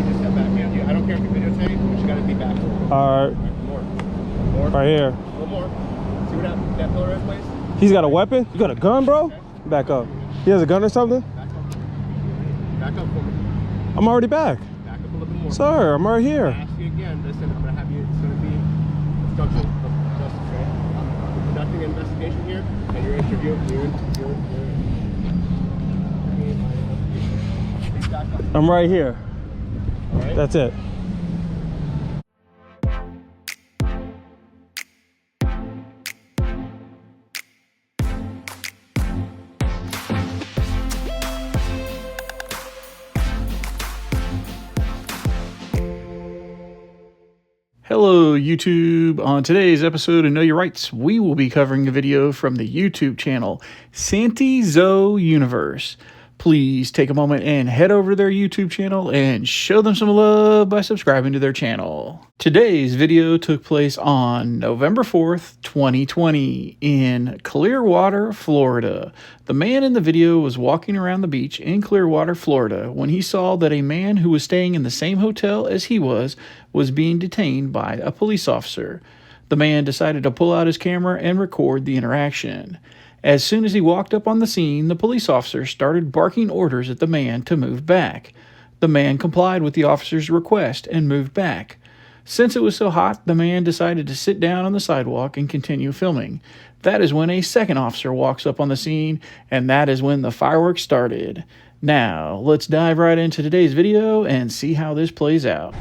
just step back, man. I don't care if you videotape, but you gotta be back. All right. More. Right here. One more. See what that pillar is, please? He's got a weapon? You got a gun, bro? Okay. Back up. He has a gun or something? Back up. Back up for me. I'm already back. Back up a little bit more. Sir, I'm right here. I ask you again. Listen, I'm gonna have you. It's gonna be obstruction of justice, right? I'm conducting an investigation here, and you're interviewing. I'm right here. All right. That's it. Hello YouTube. On today's episode of Know Your Rights, we will be covering a video from the YouTube channel Santi Zo Universe. Please take a moment and head over to their YouTube channel and show them some love by subscribing to their channel. Today's video took place on November 4th, 2020 in Clearwater, Florida. The man in the video was walking around the beach in Clearwater, Florida when he saw that a man who was staying in the same hotel as he was being detained by a police officer. The man decided to pull out his camera and record the interaction. As soon as he walked up on the scene, the police officer started barking orders at the man to move back. The man complied with the officer's request and moved back. Since it was so hot, the man decided to sit down on the sidewalk and continue filming. That is when a second officer walks up on the scene, and that is when the fireworks started. Now, let's dive right into today's video and see how this plays out.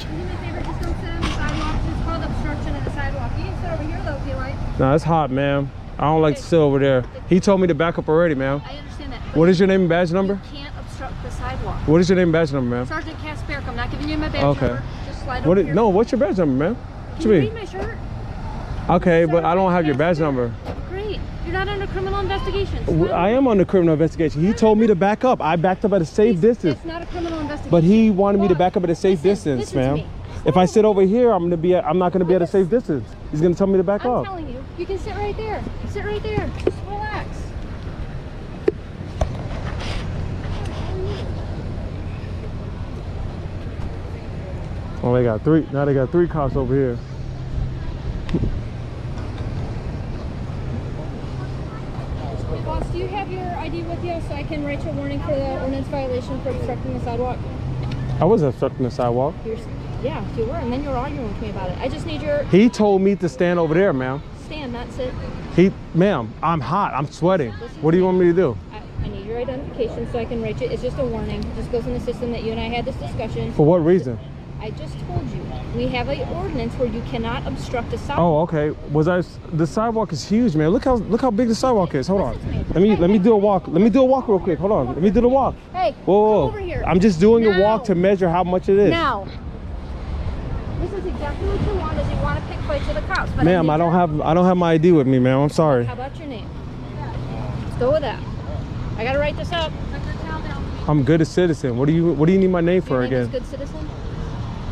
No, it's hot, ma'am. I don't like to sit over there. He told me to back up already, ma'am. I understand that. What is your name and badge number? You can't obstruct the sidewalk. What is your name and badge number, ma'am? Sergeant Casperk, I'm not giving you my badge Okay. number. Just slide over here. No, what's your badge number, ma'am? What Can you you mean? read my shirt? Okay, but I don't have your badge number. Great. You're not under criminal investigation. I am under criminal investigation. He told me to back up. I backed up at a safe distance. It's not a criminal investigation. But he wanted me to back up at a safe distance, listen to ma'am. me. If I sit over here, I'm not gonna be at a safe distance. He's gonna tell me to back I'm up. telling you, you can sit right there. Sit right there. Just relax. Oh, they got three. Now they got three cops over here. Boss, do you have your ID with you so I can write your warning for the ordinance violation for obstructing the sidewalk? I was obstructing the sidewalk. Yeah, you were, and then you're arguing with me about it. I just need your... He told me to stand over there, ma'am. Stand, not sit. Ma'am, I'm hot. I'm sweating. Listen What do you want me to do? I need your identification so I can write you. It's just a warning. It just goes in the system that you and I had this discussion. For what reason? I just told you. We have an ordinance where you cannot obstruct a sidewalk. Oh, okay. The sidewalk is huge, man. Look how big the sidewalk is. Hold on. Let me do a walk. Let me do a walk real quick. Hold on. Let me do the walk. Hey, whoa. come over here. I'm just doing a Now. walk to measure how much it is. Now. This is exactly what you want, is you want to pick fights with the cops. But Ma'am, I don't have my ID with me, ma'am. I'm sorry. How about your name? Let's go with that. I gotta write this up. I'm good citizen. What do you need my name for Your name is again? good citizen?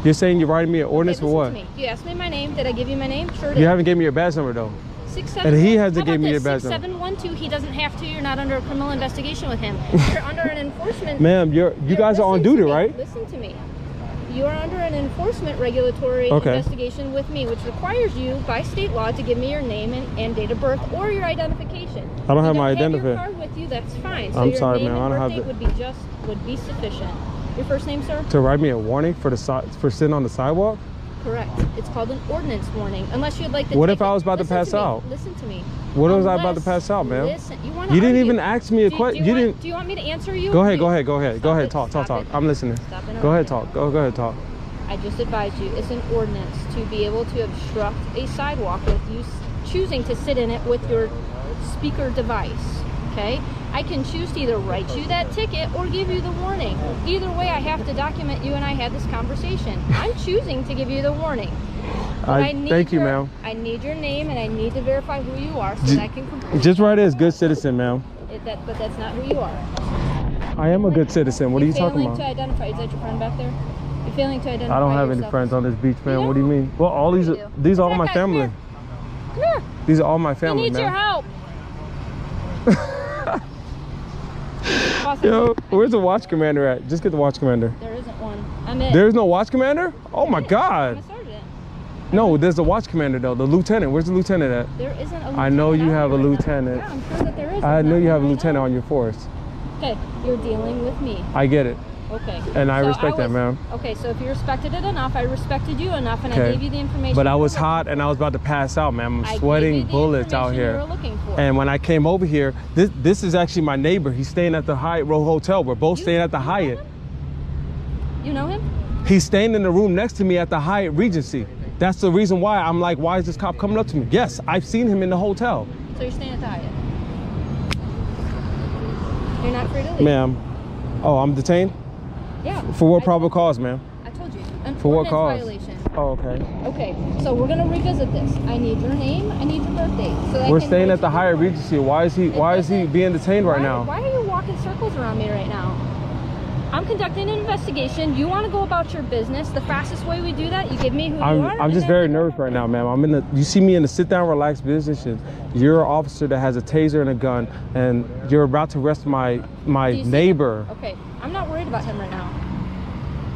You're saying you're writing me an ordinance Okay, for what? listen to me. You asked me my name. Did I give you my name? Sure did. You haven't given me your badge number though. 67. And he hasn't How given about me this? your badge number. 6712. He doesn't have to. You're not under a criminal investigation with him. You're under an enforcement. Ma'am, you guys are on duty, right? Listen to me. You are under an enforcement regulatory investigation with me, which requires you by state law to give me your name and date of birth or your identification. I don't have my Your identification. card with you, that's fine. So I'm your sorry, name ma'am. and I don't have birthday would be sufficient. Your first name, sir? To write me a warning for sitting on the sidewalk? Correct. It's called an ordinance warning. Unless you'd like to. What if I was about to pass out? Listen to me. What was I about to pass out, ma'am? Listen, you didn't even ask me a question. Do you want me to answer you? Go ahead. Go ahead. Stop Talk. it. I'm listening. Stop Go ahead. Talk. Go ahead. Talk. I just advised you, it's an ordinance to be able to obstruct a sidewalk with you choosing to sit in it with your speaker device, okay? I can choose to either write you that ticket or give you the warning. Either way, I have to document you and I had this conversation. I'm choosing to give you the warning. Thank you, ma'am. I need your name and I need to verify who you are so that I can complete. Just write it as good citizen, ma'am. But that's not who you are. I am a good citizen. What are you talking about? Failing to identify. Is that your friend back there? You're failing to identify. I don't have any yourself. friends on this beach, man. What do you mean? Well, all these You are all That my guy, family. Come here. These are all my family, He needs your man. help. boss. Yo, where's the watch commander at? Just get the watch commander. There isn't one. I'm it. There's no watch commander? Oh my I'm God. a sergeant. No, there's a watch commander though. The lieutenant. Where's the lieutenant at? There isn't a lieutenant. I know you have a out here right now. lieutenant. Yeah, I'm sure that there is. I know you have a Right lieutenant now. on your force. Okay, you're dealing with me. I get it. Okay. And I So respect that, ma'am. Okay, so if you respected it enough, I respected you enough, and I Okay. gave you the information. But I you were was looking hot and I was about to pass out, ma'am. I I'm gave sweating you the bullets out information you here. were looking for. And when I came over here, this is actually my neighbor. He's staying at the Hyatt Row Hotel. We're both staying at the Hyatt. You know him? He's staying in the room next to me at the Hyatt Regency. That's the reason why I'm like, why is this cop coming up to me? Yes, I've seen him in the hotel. So you're staying at the Hyatt. You're not free to leave. Ma'am. Oh, I'm detained? Yeah. For what probable cause, ma'am? I told you. An For what ordinance cause? Violation. Oh, okay. Okay, so we're gonna revisit this. I need your name. I need your birthday. So that I We're can staying write at the you Hyatt report. Regency. Why is he being detained right now? Why are you walking circles around me right now? I'm conducting an investigation. You want to go about your business. The fastest way we do that, you give me who you are. I'm just very nervous right now, ma'am. I'm in the. You see me in the sit down, relax position. You're an officer that has a taser and a gun, and you're about to arrest my Do you see neighbor. him? Okay, I'm not worried about him right now.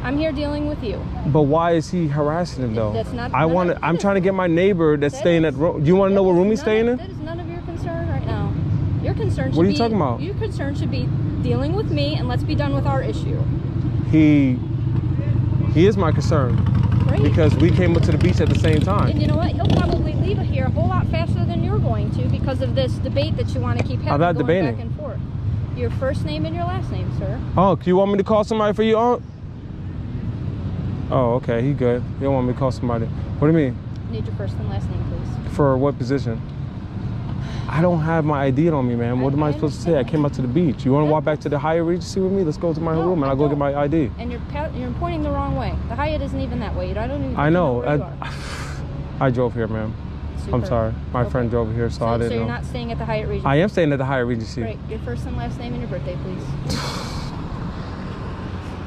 I'm here dealing with you. But why is he harassing him though? That's not- I none want of- to. I'm trying to get my neighbor that's That staying is- at. Do you want to know what room he's staying in? That is none of your concern right now. Your concern should What are you be, talking about? Your concern should be dealing with me, and let's be done with our issue. He is my concern Great. because we came up to the beach at the same time. And you know what? He'll probably leave here a whole lot faster than you're going to because of this debate that you want to keep having. I'm not going debating. back and forth. Your first name and your last name, sir. Oh, you want me to call somebody for you, aunt? Oh, okay, he good. You don't want me to call somebody. What do you mean? Need your first and last name, please. For what position? I don't have my ID on me, man. What am I I supposed to say? I came out to the beach. You want to walk back to the Hyatt Regency with me? Let's go to my No, room and I I'll go get don't. my ID. And you're pointing the wrong way. The Hyatt isn't even that way. I don't even. I know. where you are. I drove here, ma'am. I'm Super. sorry. My Okay. friend drove here, so I So didn't you're know. not staying at the Hyatt Regency. I am staying at the Hyatt Regency. Great. Your first and last name and your birthday, please.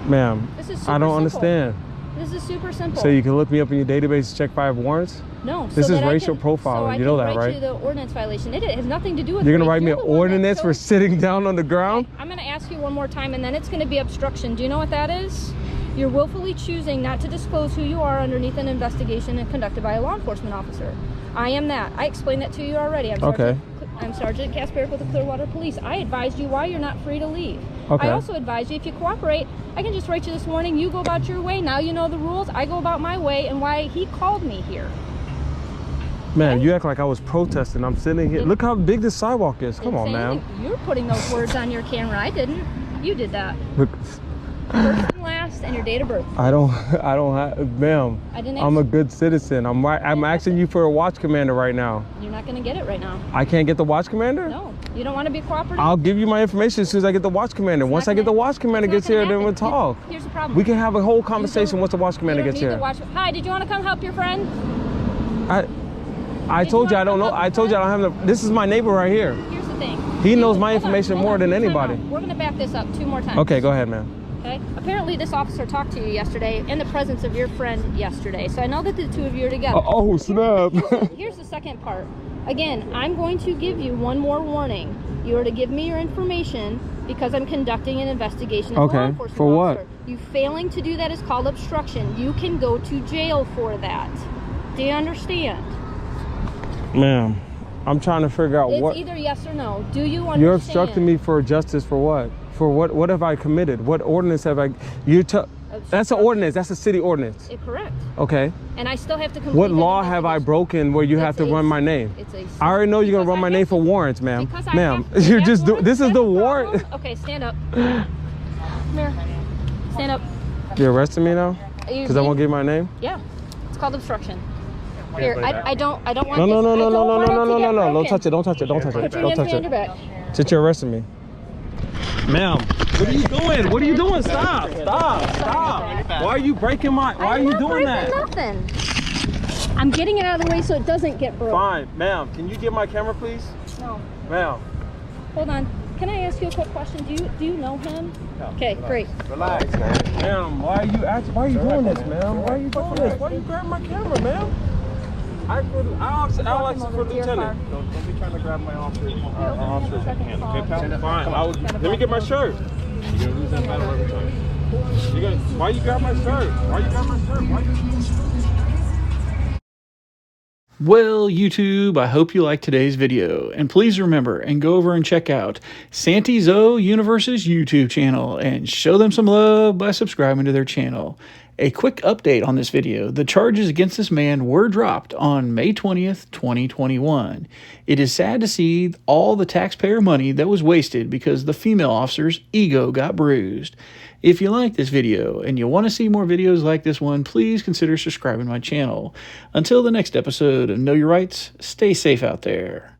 Ma'am, This is super I don't simple. understand. This is super simple. So you can look me up in your database to check if I have warrants? No. This so is that I racial can- profiling. So I You know can that, write right? You the ordinance violation. It has nothing to do with. You're going to race. write me You're an the one that ordinance for chose- sitting down on the ground? I'm going to ask you one more time, and then it's going to be obstruction. Do you know what that is? You're willfully choosing not to disclose who you are underneath an investigation and conducted by a law enforcement officer. I am that. I explained that to you already. I'm Sergeant Kasperick with the Clearwater Police. I advised you why you're not free to leave. Okay. I also advised you if you cooperate, I can just write you this morning, you go about your way. Now you know the rules. I go about my way and why he called me here. Man, you act like I was protesting. I'm sitting here. Yeah. Look how big this sidewalk is. Come Didn't on, say man. anything. You're putting those words on your camera. I didn't. You did that. Look, First and last and your date of birth. I don't have, ma'am. I didn't I'm a ask- good citizen. I'm asking you for a watch commander right now. You're not going to get it right now. I can't get the watch commander? No. You don't want to be cooperative? I'll give you my information as soon as I get the watch commander. It's Once not I get the gonna- watch commander it's not gets here, gonna then we'll happen. talk. Here's the problem. We can have a whole You conversation don't- once the watch commander you don't gets need here. to watch. Hi, did you want to come help your friend? I Did told you you I don't know. wanna come I up told you I with don't have this is my neighbor right here. Here's the thing. He knows Hold my on, information hold more on. than Time anybody. out. We're going to back this up 2 more times. Okay, go ahead, man. Okay. Apparently, this officer talked to you yesterday in the presence of your friend yesterday. So I know that the two of you are together. Oh, snap. Here's the second part. Again, I'm going to give you one more warning. You are to give me your information because I'm conducting an investigation as a law Okay, enforcement for what? officer. You failing to do that is called obstruction. You can go to jail for that. Do you understand? Ma'am, I'm trying to figure out It's what either yes or no. Do you understand? you're obstructing me for justice for what? For what have I committed? What ordinance have I That's an ordinance. That's a city ordinance. Correct. Okay. And I still have to complete What an law have I investigation. broken where you have to It's a- run my name? It's a. I already know you're gonna Because run I my have name to- for warrants, ma'am. Because I Ma'am, have to you're have just warrants, this is that's the problem. warrant. Okay, stand up. Come here. Stand up. You're arresting me now? You Because I won't being- give my name? Yeah, it's called obstruction. Here, I don't want No, this. no, no, I no, don't no, no, want no, it no, to no, get no, no. Don't broken. touch it. Don't touch it. Don't touch it. Put your Don't hands touch behind it. your back. Since you're arresting me. Ma'am, what are you doing? What are you doing? Stop. Stop. Stop. Why are you breaking my why are you doing that? Nothing. I'm getting it out of the way so it doesn't get broken. Fine, ma'am. Can you get my camera, please? No. Ma'am. Hold on. Can I ask you a quick question? Do you know him? Okay, great. Relax, man. Ma'am, why are you doing this, ma'am? Why are you doing this? Why are you grabbing my camera, ma'am? I'll ask you for lieutenant. Don't be trying to grab my officer's hand, okay, pal? Fine. Let me get my shirt. lose that battle every time. Why you got my shirt? Why you got my shirt? Why you... Well, YouTube, I hope you liked today's video, and please remember and go over and check out Santee Zo Universe's YouTube channel and show them some love by subscribing to their channel. A quick update on this video: the charges against this man were dropped on May 20th, 2021. It is sad to see all the taxpayer money that was wasted because the female officer's ego got bruised. If you like this video and you want to see more videos like this one, please consider subscribing to my channel. Until the next episode of Know Your Rights, stay safe out there.